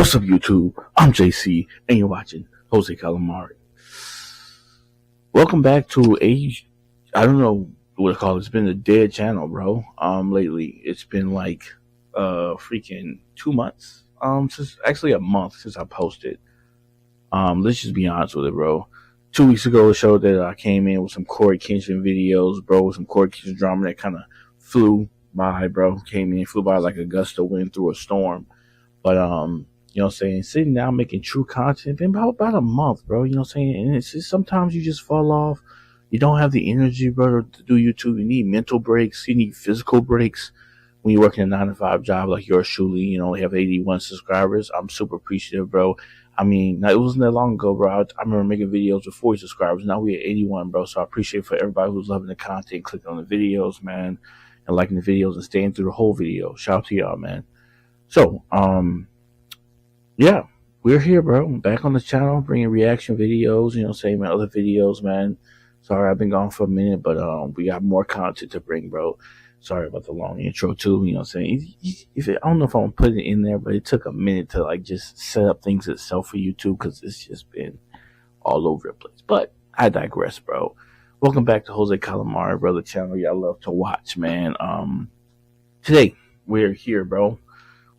What's up, YouTube? I'm JC, and you're watching Jose Calamari. Welcome back to I don't know what to call it. It's been a dead channel, bro. Lately it's been like freaking 2 months. Since actually a month since I posted. Let's just be honest with it, bro. 2 weeks ago, it showed that I came in with some Corey Kinshin videos, bro, with some Corey Kinshin drama that kind of flew by, bro. Flew by like a gust of wind through a storm. But you know what I'm saying? Sitting down making true content, been about a month, bro. You know what I'm saying? And it's just sometimes you just fall off. You don't have the energy, brother, to do YouTube. You need mental breaks. You need physical breaks. When you're working a 9-to-5 job like yours truly, you only have 81 subscribers. I'm super appreciative, bro. I mean, it wasn't that long ago, bro. I remember making videos with 40 subscribers. Now we at 81, bro. So I appreciate for everybody who's loving the content, clicking on the videos, man, and liking the videos and staying through the whole video. Shout out to y'all, man. So, yeah, we're here, bro. Back on the channel, bringing reaction videos, you know, saying my other videos, man. Sorry, I've been gone for a minute, but we got more content to bring, bro. Sorry about the long intro, too, you know what I'm saying? I don't know if I'm going to put it in there, but it took a minute to, like, just set up things itself for YouTube because it's just been all over the place. But I digress, bro. Welcome back to Jose Calamari, brother channel y'all love to watch, man. Today, we're here, bro,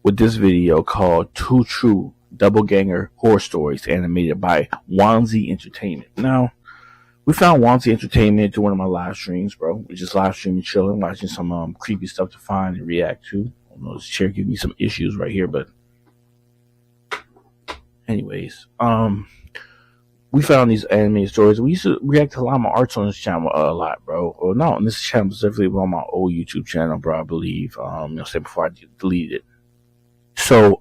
with this video called Two True Doppelganger Horror Stories, animated by Wanzi Entertainment. Now, we found Wanzi Entertainment to one of my live streams, bro. We're just live streaming, chilling, watching some creepy stuff to find and react to. I don't know, this chair giving me some issues right here, but anyways, we found these animated stories. We used to react to a lot of my arts on this channel a lot, bro. Well, not on this channel specifically, but on my old YouTube channel, bro, I believe. You know, say before I deleted it. So,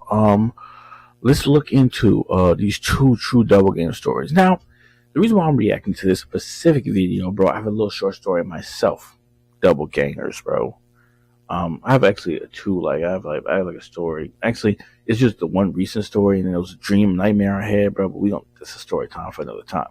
let's look into these two true doppelganger stories. Now, the reason why I'm reacting to this specific video, bro, I have a little short story myself, doppelgangers, bro. I have actually I have a story. Actually, it's just the one recent story, and it was a dream nightmare I had, bro. But that's a story time for another time.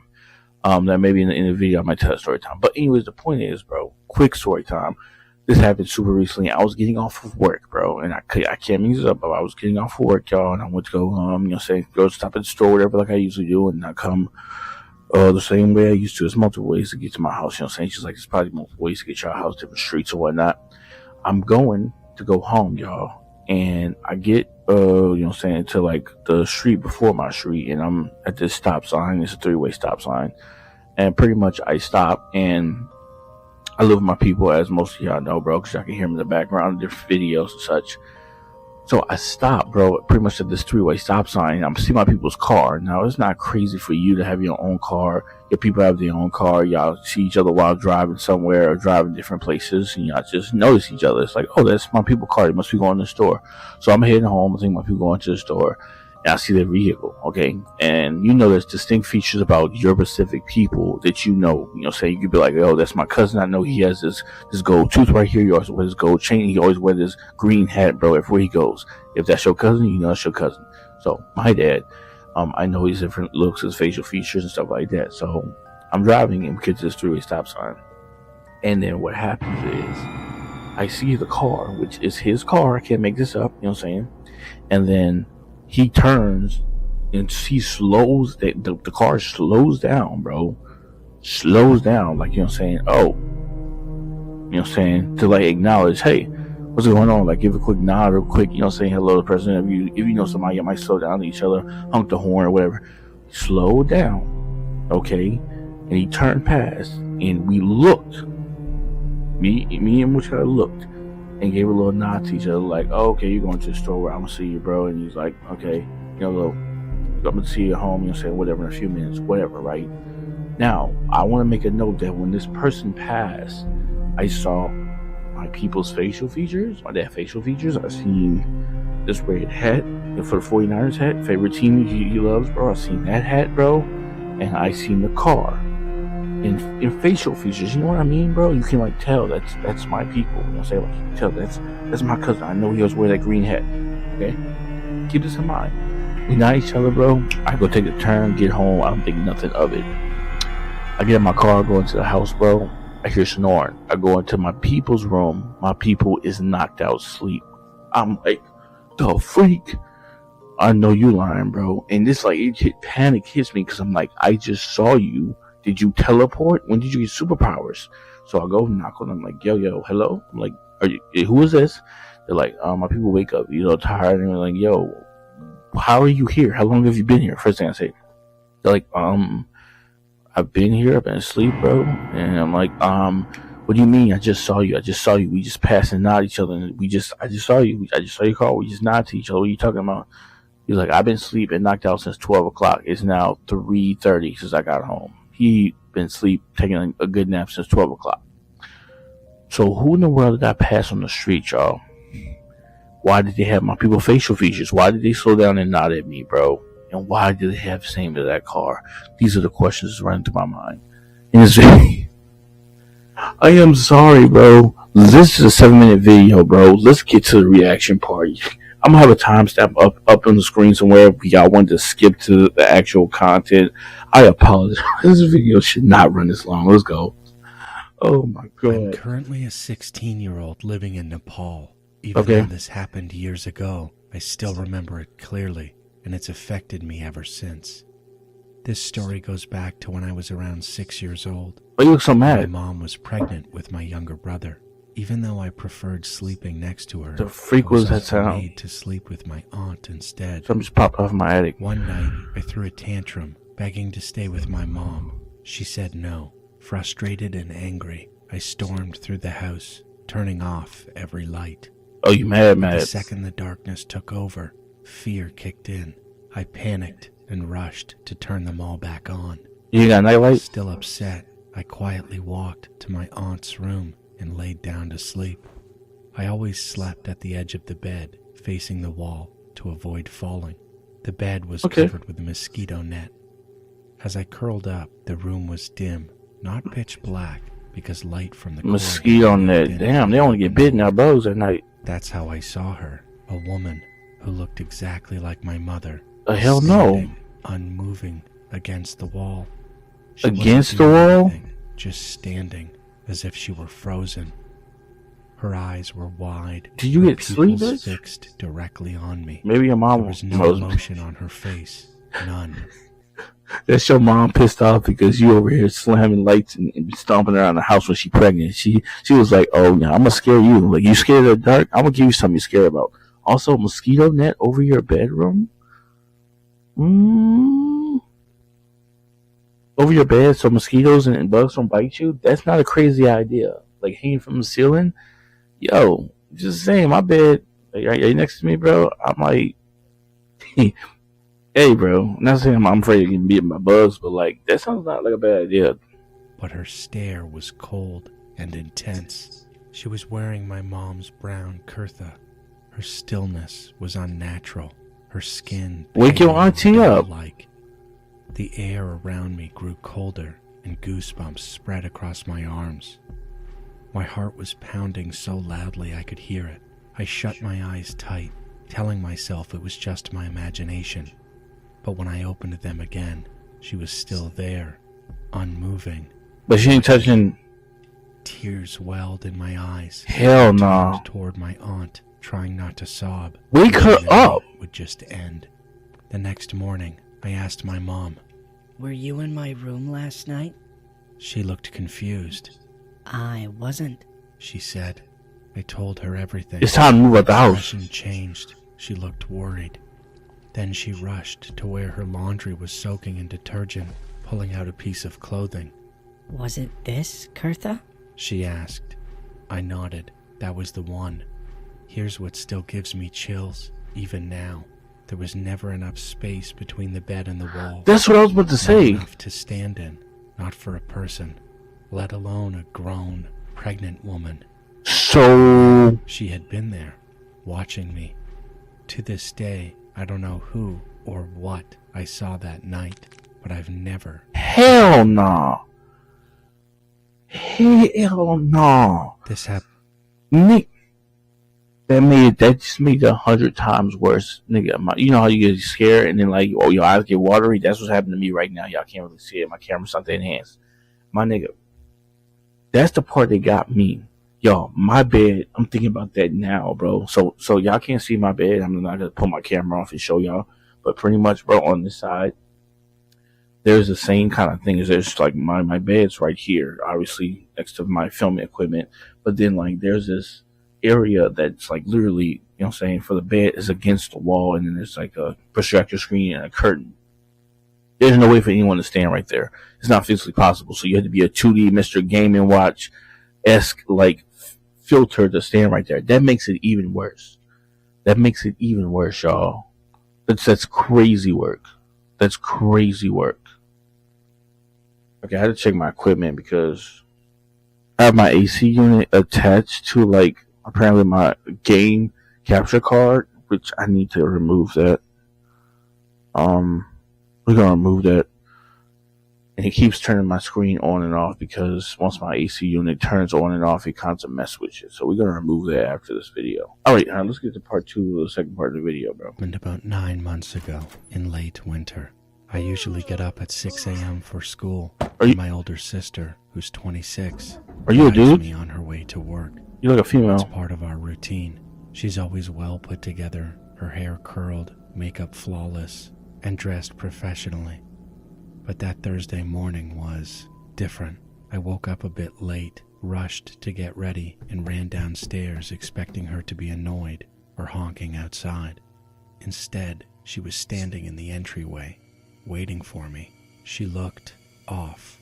That maybe in the video I might tell a story time. But anyways, the point is, bro, quick story time. This happened super recently. I was getting off of work, bro, and I can't mix it up, but I was getting off of work, y'all, and I went to go, you know, go stop at the store, whatever, like I usually do, and I come the same way I used to. There's multiple ways to get to my house, you know what I'm saying? Just like there's probably multiple ways to get to your house, different streets or whatnot. I'm going to go home, y'all, and I get, you know what I'm saying, to like the street before my street, and I'm at this stop sign. It's a 3-way stop sign, and pretty much I stop, and I live with my people, as most of y'all know, bro, because y'all can hear them in the background, different videos and such. So I stop, bro, pretty much at this 3-way stop sign. I'm seeing my people's car. Now, it's not crazy for you to have your own car. Your people have their own car. Y'all see each other while driving somewhere or driving different places, and y'all just notice each other. It's like, oh, that's my people's car. They must be going to the store. So I'm heading home. I think my people going to the store. And I see their vehicle, okay? And you know there's distinct features about your specific people that you know. You know, say you could be like, oh, that's my cousin. I know he has this gold tooth right here. He always wears this gold chain. He always wears this green hat, bro, everywhere he goes. If that's your cousin, you know that's your cousin. So my dad, I know his different looks, his facial features and stuff like that. So I'm driving and we get to this 3-way stop sign. And then what happens is I see the car, which is his car. I can't make this up, you know what I'm saying? And then he turns and he slows, the car slows down, bro. Slows down, like, you know what I'm saying? Oh, you know what I'm saying? To like acknowledge, hey, what's going on? Like, give a quick nod real quick, you know what I'm saying? Hello to the person. If you know somebody, you might slow down to each other, honk the horn or whatever. Slow down, okay? And he turned past, and we looked. Me and which I looked. And gave a little nod to each other, like, oh, okay, you're going to the store where I'm going to see you, bro. And he's like, okay, you know, I'm going to see you at home, you know, say whatever in a few minutes, whatever, right? Now, I want to make a note that when this person passed, I saw my people's facial features, my dad's facial features. I seen this red hat for the 49ers hat, favorite team he loves, bro. I seen that hat, bro. And I seen the car. In facial features, you know what I mean, bro? You can like tell that's my people. You know what I'm saying? Like, you can tell that's my cousin. I know he always wear that green hat. Okay? Keep this in mind. We not each other, bro. I go take a turn, get home, I don't think nothing of it. I get in my car, go into the house, bro. I hear snoring. I go into my people's room. My people is knocked out asleep. I'm like, the freak? I know you lying, bro. And this like panic hits me because I'm like, I just saw you. Did you teleport? When did you get superpowers? So I go knock on them like, yo, hello. I'm like, who is this? They're like, my people wake up, tired, and they're like, yo, how are you here? How long have you been here? First thing I say, they're like, I've been here. I've been asleep, bro. And I'm like, what do you mean? I just saw you. We just passed and nod each other. And I just saw you. I just saw your call. We just nod to each other. What are you talking about? He's like, I've been asleep and knocked out since 12 o'clock. It's now 3:30 since I got home. He been asleep, taking a good nap since 12 o'clock. So who in the world did I pass on the street, y'all? Why did they have my people facial features? Why did they slow down and nod at me, bro? And why did they have the same to that car? These are the questions running through my mind. And it's I am sorry, bro. This is a 7-minute video, bro. Let's get to the reaction part. I'm gonna have a timestamp up on the screen somewhere if y'all want to skip to the actual content. I apologize. This video should not run this long. Let's go. Oh my god. I'm currently a 16-year-old living in Nepal. Even though this happened years ago, I still remember it clearly, and it's affected me ever since. This story goes back to when I was around 6 years old. Why you look so mad? My mom was pregnant with my younger brother. Even though I preferred sleeping next to her, the freak was that sound? Made to sleep with my aunt instead. Something just popped off my attic. One night, I threw a tantrum, begging to stay with my mom. She said no. Frustrated and angry, I stormed through the house, turning off every light. Oh, you mad? The second the darkness took over, fear kicked in. I panicked and rushed to turn them all back on. You got nightlight? Still upset, I quietly walked to my aunt's room and laid down to sleep. I always slept at the edge of the bed, facing the wall, to avoid falling. The bed was covered with a mosquito net. As I curled up, the room was dim, not pitch black, because light from the mosquito net. Damn, they only get bitten out bows at night. That's how I saw her, a woman who looked exactly like my mother. Hell no. Unmoving against the wall. Against the wall? Just standing, as if she were frozen. Her eyes were wide. Did you get sleep? Fixed directly on me. Maybe your mom There was no emotion on her face. None. That's your mom pissed off because you over here slamming lights and stomping around the house when she pregnant. She was like, oh, yeah, I'm going to scare you. Like, you scared of the dark? I'm going to give you something you're scared about. Also, mosquito net over your bedroom? Over your bed so mosquitoes and bugs don't bite you? That's not a crazy idea. Like, hanging from the ceiling? Yo, just saying, my bed, are you next to me, bro? I'm like, hey, bro, I'm not saying I'm afraid of getting bitten by bugs, but, like, that sounds not like a bad idea. But her stare was cold and intense. She was wearing my mom's brown kurta. Her stillness was unnatural. Her skin... Wake your auntie up! The air around me grew colder, and goosebumps spread across my arms. My heart was pounding so loudly I could hear it. I shut my eyes tight, telling myself it was just my imagination. But when I opened them again, she was still there, unmoving. But she ain't touching... Tears welled in my eyes. Hell no. Toward my aunt, trying not to sob. Wake her up! It would just end. The next morning, I asked my mom, "Were you in my room last night?" She looked confused. "I wasn't," she said. I told her everything. It's time to move out the house. Her expression changed. She looked worried. Then she rushed to where her laundry was soaking in detergent, pulling out a piece of clothing. "Was it this, Kurtha?" she asked. I nodded. That was the one. Here's what still gives me chills, even now. There was never enough space between the bed and the wall. That's what I was about to say. Not enough to stand in, not for a person, let alone a grown, pregnant woman. So... She had been there, watching me. To this day, I don't know who or what I saw that night, but I've never... Hell no. Hell no. This happened... Nick, that just made it 100 times worse, nigga. You know how you get scared and then like, oh, your eyes get watery? That's what's happening to me right now. Y'all can't really see it. My camera's not that enhanced. My nigga, that's the part that got me. Yo, my bed, I'm thinking about that now, bro. So y'all can't see my bed. I'm not gonna put my camera off and show y'all. But pretty much, bro, on this side, there's the same kind of thing. There's like my bed's right here, obviously next to my filming equipment. But then like there's this area that's like literally, you know what I'm saying, for the bed is against the wall, and then there's like a projector screen and a curtain. There's no way for anyone to stand right there. It's not physically possible. So you have to be a 2D Mr. Game and Watch-esque like filter to stand right there. That makes it even worse. That makes it even worse, y'all. That's crazy work. That's crazy work. Okay, I had to check my equipment because I have my AC unit attached to like apparently my game capture card, which I need to remove that. We're gonna remove that. And it keeps turning my screen on and off because once my AC unit turns on and off, it kind of messes with it. So we're gonna remove that after this video. Alright, let's get to part 2 of the second part of the video, bro. And about 9 months ago, in late winter, I usually get up at 6 a.m. for school. My older sister, who's 26, are you a dude? Me on her way to work. You look a female. It's part of our routine. She's always well put together, her hair curled, makeup flawless, and dressed professionally. But that Thursday morning was different. I woke up a bit late, rushed to get ready, and ran downstairs expecting her to be annoyed or honking outside. Instead, she was standing in the entryway, waiting for me. She looked off.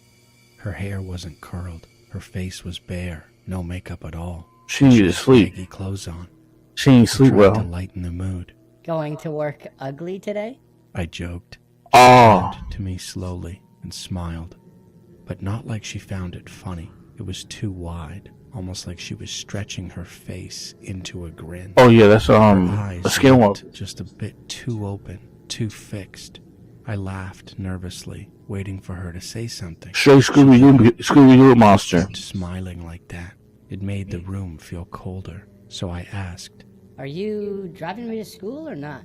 Her hair wasn't curled. Her face was bare, no makeup at all. She needed to sleep. Baggy clothes on. She didn't sleep well. To lighten the mood. Going to work ugly today? I joked. Oh. She turned to me slowly and smiled, but not like she found it funny. It was too wide, almost like she was stretching her face into a grin. Oh yeah, that's Her a eyes skinwalker. looked just a bit too open, too fixed. I laughed nervously, waiting for her to say something. Straight Scooby-Doo monster. Kept smiling like that. It made the room feel colder, so I asked. Are you driving me to school or not?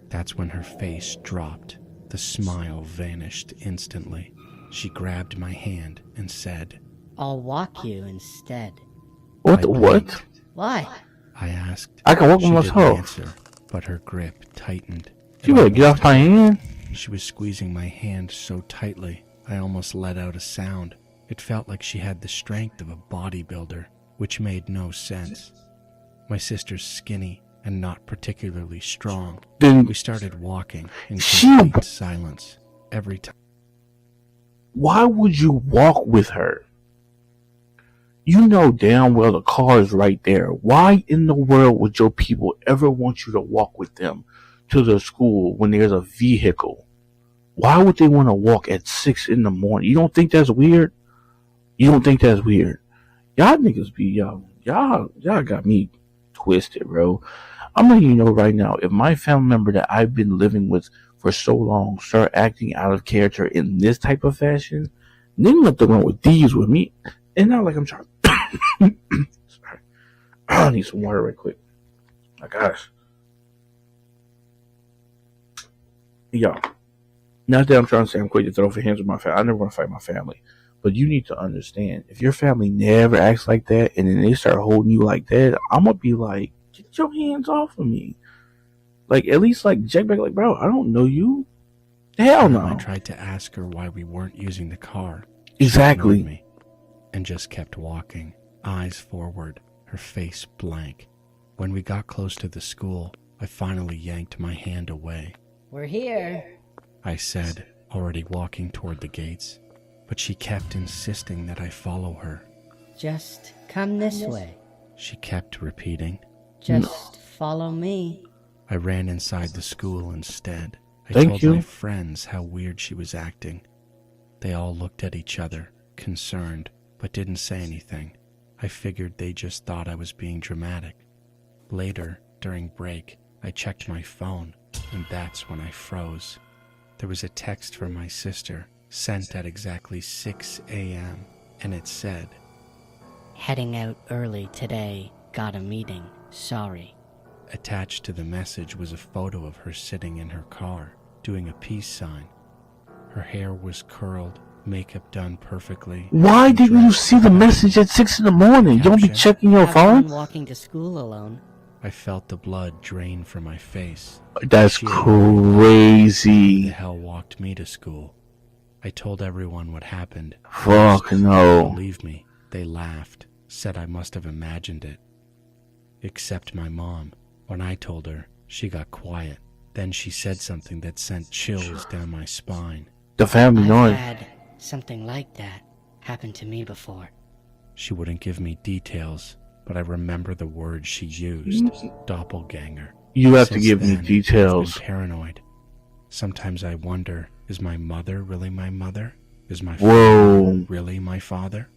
That's when her face dropped. The smile vanished instantly. She grabbed my hand and said, I'll walk you instead. What? I What? blinked. Why? I asked. I can walk She by didn't myself. answer, but her grip tightened. You better get off my hand. She was squeezing my hand so tightly, I almost let out a sound. It felt like she had the strength of a bodybuilder, which made no sense. My sister's skinny and not particularly strong. Then We started walking in She- complete silence. Every time why would you walk with her? You know damn well the car is right there. Why in the world would your people ever want you to walk with them to the school when there's a vehicle? Why would they want to walk at 6 in the morning? You don't think that's weird? You don't think that's weird? Y'all niggas be y'all got me twisted, bro. I'm letting you know right now, if my family member that I've been living with for so long start acting out of character in this type of fashion, then let them run with these with me. And not like I'm trying. Sorry. I need some water right quick. My gosh. Y'all. Not that I'm trying to say I'm quick to throw for hands with my family. I never want to fight my family. But you need to understand, if your family never acts like that and then they start holding you like that, I'm going to be like, get your hands off of me. Like, at least, like, check back, like, bro, I don't know you. Hell no. I tried to ask her why we weren't using the car. Exactly. She ignored me and just kept walking, eyes forward, her face blank. When we got close to the school, I finally yanked my hand away. We're here. I said, already walking toward the gates, but she kept insisting that I follow her. Just come this way. She kept repeating. Just follow me. I ran inside the school instead. I Thank told you. my friends how weird she was acting. They all looked at each other, concerned, but didn't say anything. I figured they just thought I was being dramatic. Later, during break, I checked my phone, and that's when I froze. There was a text from my sister, sent at exactly 6 a.m., and it said, Heading out early today. Got a meeting. Sorry. Attached to the message was a photo of her sitting in her car, doing a peace sign. Her hair was curled, makeup done perfectly. Why didn't you see the message at 6 in the morning? You don't be checking your Have fun phone? walking to school alone. I felt the blood drain from my face. That's She had no idea who crazy. the hell walked me to school. I told everyone what happened. Fuck Most no. believe me. They laughed, said I must have imagined it. Except my mom. When I told her, she got quiet. Then she said something that sent chills down my spine. The family I've knowing. had something like that happen to me before. She wouldn't give me details, but I remember the words she used. Doppelganger. You have to Since give me then, I've details. been paranoid. Sometimes I wonder, is my mother really my mother? Is my Whoa. father really my father?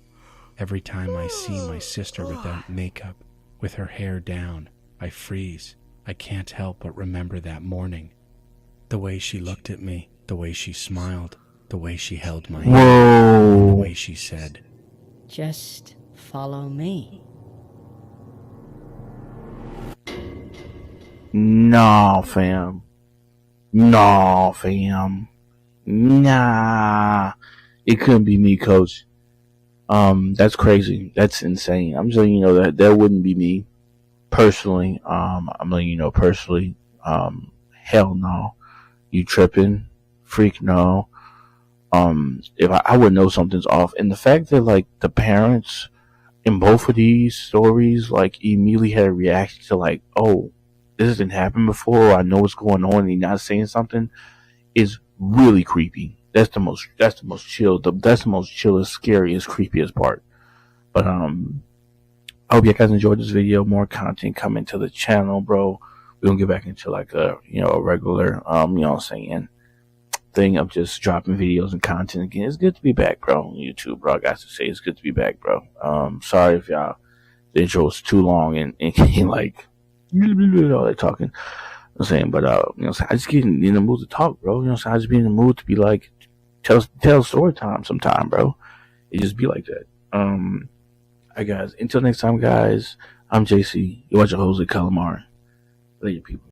Every time I see my sister without makeup, with her hair down, I freeze. I can't help but remember that morning. The way she looked at me, the way she smiled, the way she held my hand, the Whoa. way she said, Just follow me. Nah, fam. Nah, fam. Nah. It couldn't be me, coach. That's crazy. That's insane. I'm just letting you know that wouldn't be me. Personally, I'm letting you know personally, hell no. You tripping? Freak no. If I would know something's off. And the fact that, like, the parents in both of these stories, like, immediately had a reaction to, like, oh, this didn't happen before, or I know what's going on, and you're not saying something, is really creepy. That's the most chill, that's the most chillest, scariest, creepiest part. But, I hope you guys enjoyed this video. More content coming to the channel, bro. We're gonna get back into like a regular, thing of just dropping videos and content again. It's good to be back, bro. On YouTube, bro. I got to say, it's good to be back, bro. Sorry if the intro was too long and like all that talking. I'm saying, but I just get in the mood to talk, bro. I just be in the mood to be like tell story time sometime, bro. It just be like that. Alright, guys. Until next time, guys. I'm JC. You watch your Jose Calamari. Later, people.